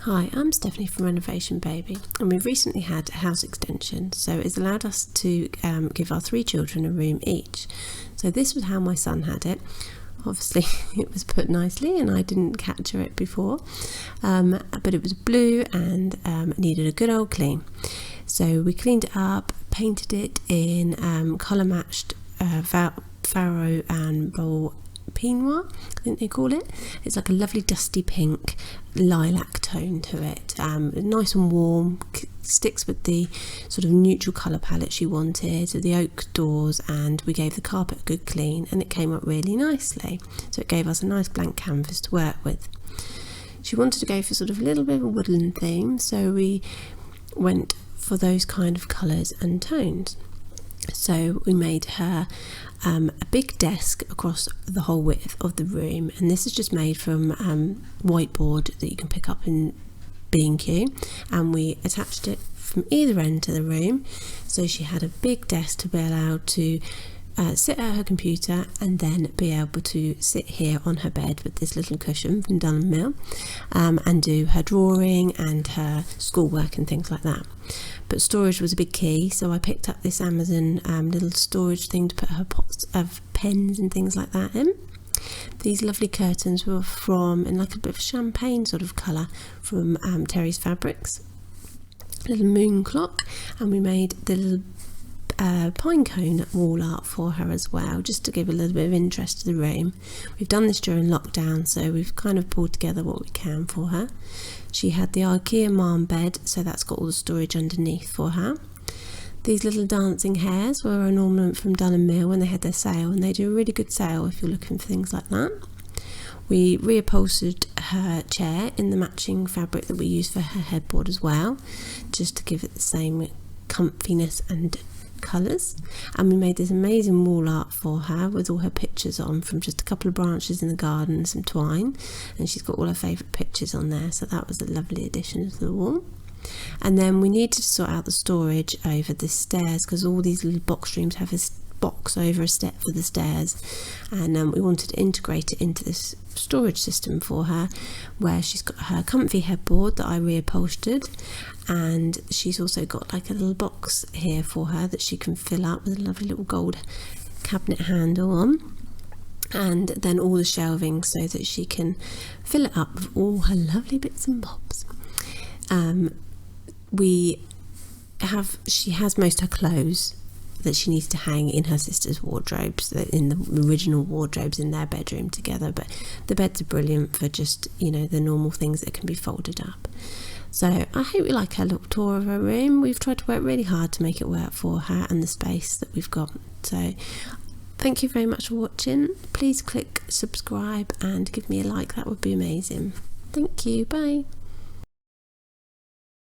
Hi, I'm Stephanie from Renovation Bay-Bee, and we've recently had a house extension, so it's allowed us to give our 3 children a room each. So this was how my son had it. Obviously it was put nicely and I didn't capture it before, but it was blue and needed a good old clean. So we cleaned it up, painted it in colour matched Farrow and Peignoir, I think they call it. It's like a lovely dusty pink lilac tone to it, nice and warm, sticks with the sort of neutral colour palette she wanted, so the oak doors, and we gave the carpet a good clean and it came up really nicely, so it gave us a nice blank canvas to work with. She wanted to go for sort of a little bit of a woodland theme, so we went for those kind of colours and tones. So we made her a big desk across the whole width of the room, and this is just made from whiteboard that you can pick up in B&Q, and we attached it from either end to the room, so she had a big desk to be allowed to sit at her computer and then be able to sit here on her bed with this little cushion from Dunelm and do her drawing and her schoolwork and things like that. But storage was a big key, so I picked up this Amazon little storage thing to put her pots of pens and things like that in. These lovely curtains were from, in like a bit of champagne sort of colour, from Terry's Fabrics. A little moon clock, and we made the little pine cone wall art for her as well, just to give a little bit of interest to the room. We've done this during lockdown, so we've kind of pulled together what we can for her. She had the IKEA Marm bed, so that's got all the storage underneath for her. These little dancing hares were an ornament from Dunelm when they had their sale, and they do a really good sale if you're looking for things like that. We reupholstered her chair in the matching fabric that we used for her headboard as well, just to give it the same comfiness and colours. And we made this amazing wall art for her with all her pictures on, from just a couple of branches in the garden and some twine, and she's got all her favourite pictures on there, so that was a lovely addition to the wall. And then we needed to sort out the storage over the stairs, because all these little box rooms have a box over a step for the stairs, and we wanted to integrate it into this storage system for her, where she's got her comfy headboard that I reupholstered, and she's also got like a little box here for her that she can fill up with a lovely little gold cabinet handle on, and then all the shelving so that she can fill it up with all her lovely bits and bobs. She has most of her clothes that she needs to hang in her sister's wardrobes, in the original wardrobes in their bedroom together, but the beds are brilliant for just, you know, the normal things that can be folded up. So I hope you like her little tour of her room. We've tried to work really hard to make it work for her and the space that we've got. So thank you very much for watching. Please click subscribe and give me a like, that would be amazing. Thank you, bye.